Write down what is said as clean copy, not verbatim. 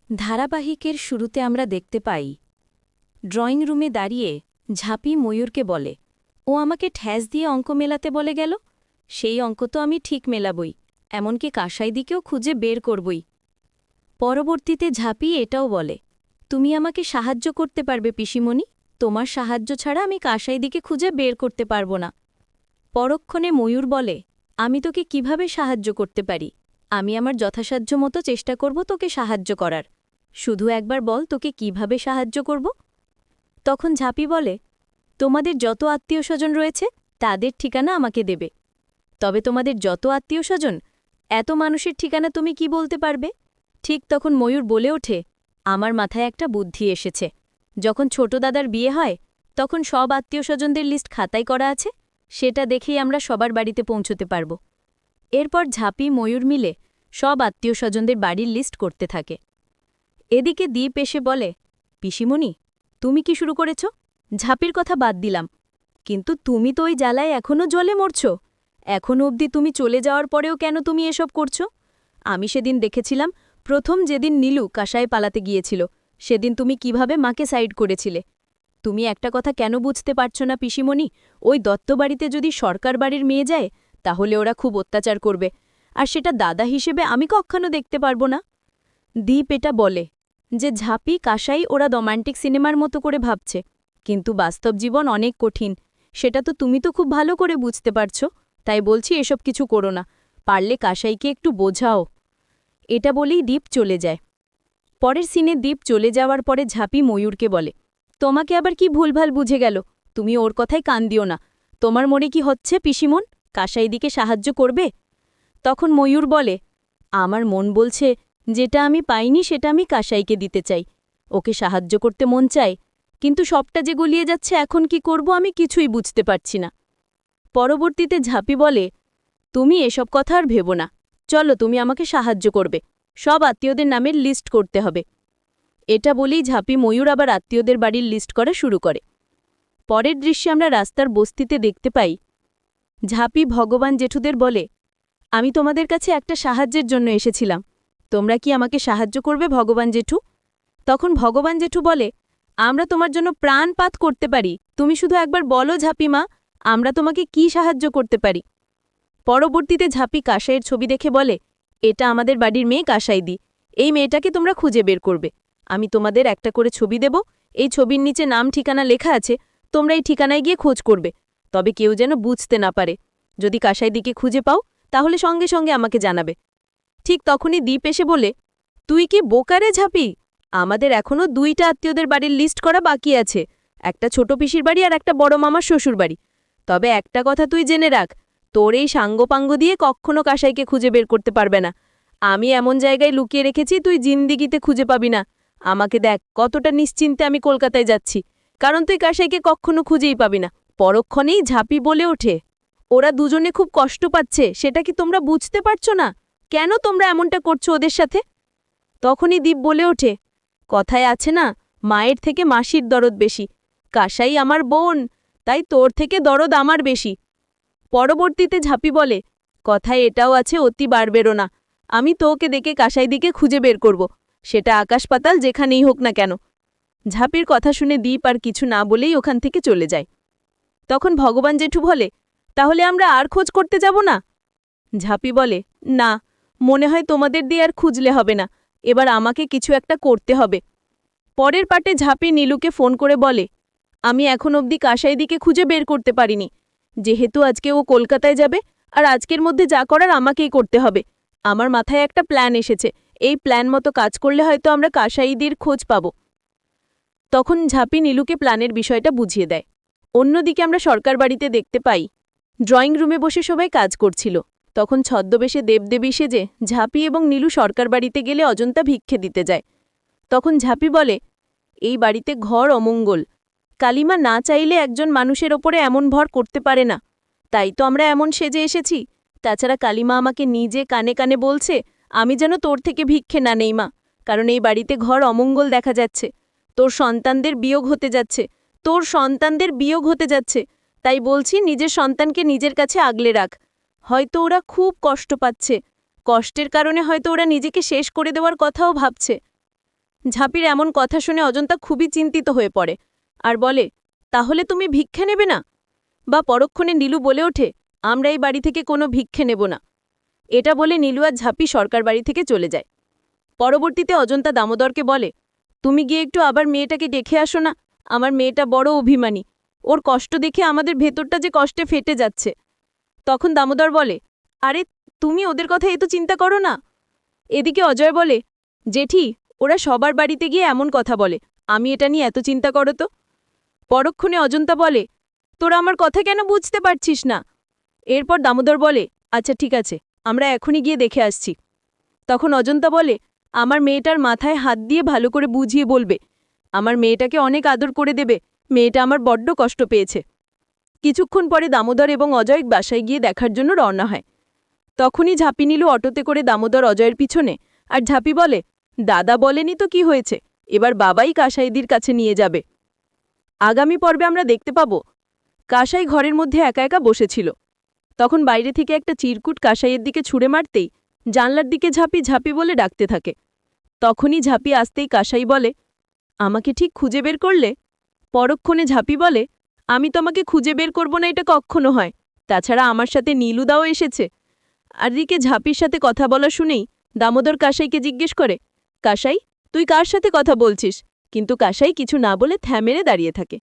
ধারাবাহিকের শুরুতে আমরা দেখতে পাই ড্রয়িং রুমে দাঁড়িয়ে ঝাঁপি ময়ূরকে বলে, ও আমাকে ঠ্যাস দিয়ে অঙ্ক মেলাতে বলে গেল। সেই অঙ্ক তো আমি ঠিক মেলাবই, এমনকি কাসাইদিকেও খুঁজে বের করবই। পরবর্তীতে ঝাঁপি এটাও বলে, তুমি আমাকে সাহায্য করতে পারবে পিসিমণি, তোমার সাহায্য ছাড়া আমি কাসাইদিকে খুঁজে বের করতে পারব না। পরক্ষণে ময়ূর বলে, আমি তোকে কিভাবে সাহায্য করতে পারি? আমি আমার যথাসাধ্য মতো চেষ্টা করব তোকে সাহায্য করার। শুধু একবার বল তোকে কিভাবে সাহায্য করব। তখন ঝাঁপি বলে, তোমাদের যত আত্মীয়স্বজন রয়েছে তাদের ঠিকানা আমাকে দেবে। তবে তোমাদের যত আত্মীয়স্বজন, এত মানুষের ঠিকানা তুমি কি বলতে পারবে? ঠিক তখন ময়ূর বলে ওঠে, আমার মাথায় একটা বুদ্ধি এসেছে। যখন ছোট দাদার বিয়ে হয় তখন সব আত্মীয়স্বজনদের লিস্ট খাতায় করা আছে, সেটা দেখেই আমরা সবার বাড়িতে পৌঁছতে পারব। এরপর ঝাঁপি ময়ূর মিলে সব আত্মীয়স্বজনদের বাড়ির লিস্ট করতে থাকে। এদিকে দ্বীপ এসে বলে, পিসিমণি, তুমি কি শুরু করেছ? ঝাঁপির কথা বাদ দিলাম, কিন্তু তুমি তো ওই জ্বালায় এখনও জলে মরছ। এখনও অবধি তুমি চলে যাওয়ার পরেও কেন তুমি এসব করছ? আমি সেদিন দেখেছিলাম, প্রথম যেদিন নীলু কাসায় পালাতে গিয়েছিল সেদিন তুমি কিভাবে মাকে সাইড করেছিলে। তুমি একটা কথা কেন বুঝতে পারছ না পিসিমণি? ওই দত্তবাড়িতে যদি সরকার বাড়ির মেয়ে যায় তাহলে ওরা খুব অত্যাচার করবে, আর সেটা দাদা হিসেবে আমি কখনো দেখতে পারবো না। দ্বীপ এটা বলে যে ঝাঁপি কাসাই ওরা রোমান্টিক সিনেমার মতো করে ভাবছে, কিন্তু বাস্তব জীবন অনেক কঠিন, সেটা তো তুমি তো খুব ভালো করে বুঝতে পারছ। তাই বলছি এসব কিছু করো না, পারলে কাসাইকে একটু বোঝাও। এটা বলেই দ্বীপ চলে যায়। পরের সিনে দ্বীপ চলে যাওয়ার পরে ঝাঁপি ময়ূরকে বলে, তোমাকে আবার কি ভুলভাল বুঝে গেল? তুমি ওর কথায় কান দিও না। তোমার মনে কি হচ্ছে পিসিমন কাসাইদিকে সাহায্য করবে? তখন ময়ূর বলে, আমার মন বলছে যেটা আমি পাইনি সেটা আমি কাসাইকে দিতে চাই। ওকে সাহায্য করতে মন চায়, কিন্তু সবটা যে গলিয়ে যাচ্ছে এখন কি করব আমি কিছুই বুঝতে পারছি না। পরবর্তীতে ঝাঁপি বলে, তুমি এসব কথা আর ভেবো না, চলো তুমি আমাকে সাহায্য করবে, সব আত্মীয়দের নামের লিস্ট করতে হবে। এটা বলেই ঝাঁপি ময়ূর আবার আত্মীয়দের বাড়ির লিস্ট করা শুরু করে। পরের দৃশ্যে আমরা রাস্তার বস্তিতে দেখতে পাই ঝাঁপি ভগবান জেঠুদের বলে, আমি তোমাদের কাছে একটা সাহায্যের জন্য এসেছিলাম, তোমরা কি আমাকে সাহায্য করবে ভগবান জেঠু? তখন ভগবান জেঠু বলে, আমরা তোমার জন্য প্রাণপাত করতে পারি, তুমি শুধু একবার বলো ঝাঁপিমা, আমরা তোমাকে কি সাহায্য করতে পারি। পরবর্তীতে ঝাঁপি কাসাইয়ের ছবি দেখে বলে, এটা আমাদের বাড়ির মেয়ে কাসাইদি, এই মেয়েটাকে তোমরা খুঁজে বের করবে। আমি তোমাদের একটা করে ছবি দেব, এই ছবির নিচে নাম ঠিকানা লেখা আছে, তোমরা এই ঠিকানায় গিয়ে খোঁজ করবে, তবে কেউ যেন বুঝতে না পারে। যদি কাসাইদিকে খুঁজে পাও তাহলে সঙ্গে সঙ্গে আমাকে জানাবে। ঠিক তখনই দ্বীপ এসে বলে, তুই কি বোকারে ঝাঁপি? আমাদের এখনও 2টা আত্মীয়দের বাড়ির লিস্ট করা বাকি আছে, একটা ছোট পিসির বাড়ি আর একটা বড় মামার শ্বশুর বাড়ি। তবে একটা কথা তুই জেনে রাখ, তোর এই সাঙ্গপাঙ্গ দিয়ে কখনো কাসাইকে খুঁজে বের করতে পারবে না। আমি এমন জায়গায় লুকিয়ে রেখেছি তুই জিন্দিগিতে খুঁজে পাবি না। আমাকে দেখ কতটা নিশ্চিন্তে আমি কলকাতায় যাচ্ছি, কারণ তুই কাসাইকে কখনো খুঁজেই পাবি না। পরক্ষণেই ঝাঁপি বলে ওঠে, ওরা দুজনে খুব কষ্ট পাচ্ছে, সেটা কি তোমরা বুঝতে পারছো না? কেন তোমরা এমনটা করছো ওদের সাথে? তখনই দ্বীপ বলে ওঠে, কথায় আছে না, মায়ের থেকে মাসির দরদ বেশি, কাসাই আমার বোন, তাই তোর থেকে দরদ আমার বেশি। পরবর্তীতে ঝাঁপি বলে, কথায় এটাও আছে, অতি বাড়বেরো না, আমি তোকে দেখে কাসাইদিকে খুঁজে বের করব, সেটা আকাশ পাতাল যেখানেই হোক না কেন। ঝাঁপির কথা শুনে দ্বীপ আর কিছু না বলেই ওখান থেকে চলে যায়। তখন ভগবান জেঠু বলে, তাহলে আমরা আর খোঁজ করতে যাব না? ঝাঁপি বলে, না, মনে হয় তোমাদের দিয়ে আর খুঁজলে হবে না, এবার আমাকে কিছু একটা করতে হবে। পরের পার্টে ঝাঁপি নীলুকে ফোন করে বলে, আমি এখন অবধি কাসাইদিকে খুঁজে বের করতে পারিনি, যেহেতু আজকে ও কলকাতায় যাবে আর আজকের মধ্যে যা করার আমাকেই করতে হবে। আমার মাথায় একটা প্ল্যান এসেছে, এই প্ল্যান মতো কাজ করলে হয়তো আমরা কাসাইদির খোঁজ পাব। তখন ঝাঁপি নীলুকে প্ল্যানের বিষয়টা বুঝিয়ে দেয়। অন্যদিকে আমরা সরকার বাড়িতে দেখতে পাই ড্রয়িং রুমে বসে সবাই কাজ করছিল। তখন ছদ্মবেশে দেবদেবী সেজে ঝাঁপি এবং নীলু সরকার বাড়িতে গেলে অজন্তা ভিক্ষে দিতে যায়। তখন ঝাঁপি বলে, এই বাড়িতে ঘর অমঙ্গল, কালিমা না চাইলে একজন মানুষের ওপরে এমন ভর করতে পারে না, তাই তো আমরা এমন সেজে এসেছি। তাছাড়া কালিমা আমাকে নিজে কানে কানে বলছে আমি যেন তোর থেকে ভিক্ষে না নেই মা, কারণ এই বাড়িতে ঘর অমঙ্গল দেখা যাচ্ছে, তোর সন্তানদের বিয়োগ হতে যাচ্ছে, তোর সন্তানদের বিয়োগ হতে যাচ্ছে, তাই বলছি নিজের সন্তানকে নিজের কাছে আগলে রাখ। হয়তো ওরা খুব কষ্ট পাচ্ছে, কষ্টের কারণে হয়তো ওরা নিজেকে শেষ করে দেওয়ার কথাও ভাবছে। ঝাঁপির এমন কথা শুনে অজন্তা খুবই চিন্তিত হয়ে পড়ে আর বলে, তাহলে তুমি ভিক্ষে নেবে না? বা পরক্ষণে নীলু বলে ওঠে, আমরা এই বাড়ি থেকে কোনো ভিক্ষে নেব না। এটা বলে নীলু আর ঝাঁপি সরকার বাড়ি থেকে চলে যায়। পরবর্তীতে অজন্তা দামোদরকে বলে, তুমি গিয়ে একটু আবার মেয়েটাকে ডেকে আসো না, আমার মেয়েটা বড় অভিমানী, ওর কষ্ট দেখে আমাদের ভেতরটা যে কষ্টে ফেটে যাচ্ছে। তখন দামোদর বলে, আরে তুমি ওদের কথা এত চিন্তা করো না। এদিকে অজয় বলে, জেঠি, ওরা সবার বাড়িতে গিয়ে এমন কথা বলে, আমি এটা নিয়ে এত চিন্তা করো তো। পরক্ষণে অজন্তা বলে, তোরা আমার কথা কেন বুঝতে পারছিস না? এরপর দামোদর বলে, আচ্ছা ঠিক আছে, আমরা এখনই গিয়ে দেখে আসছি। তখন অজন্তা বলে, আমার মেয়েটার মাথায় হাত দিয়ে ভালো করে বুঝিয়ে বলবে, আমার মেয়েটাকে অনেক আদর করে দেবে, মেয়েটা আমার বড্ড কষ্ট পেয়েছে। কিছুক্ষণ পরে দামোদর এবং অজয় বাসায় গিয়ে দেখার জন্য রওনা হয়। তখনই ঝাঁপি নিল অটোতে করে দামোদর অজয়ের পিছনে, আর ঝাঁপি বলে, দাদা বলেনি তো কি হয়েছে, এবার বাবাই কাসাইদির কাছে নিয়ে যাবে। আগামী পর্বে আমরা দেখতে পাব কাসাই ঘরের মধ্যে একা একা বসেছিল। তখন বাইরে থেকে একটা চিরকুট কাসাইয়ের দিকে ছুঁড়ে মারতেই জানলার দিকে ঝাঁপি ঝাঁপি বলে ডাকতে থাকে। তখনই ঝাঁপি আসতেই কাসাই বলে, আমাকে ঠিক খুঁজে বের করলে? পরক্ষণে ঝাঁপি বলে, আমি তোমাকে খুঁজে বের করব না, এটা কখনো হয়। তাছাড়া আমার সাথে নীলুদাও এসেছে। আর দিকে ঝাঁপির সাথে কথা বলা শুনেই দামোদর কাসাইকে জিজ্ঞেস করে, কাসাই, তুই কার সাথে কথা বলছিস? কিন্তু কাসাই কিছু না বলে থ্যামেরে দাঁড়িয়ে থাকে।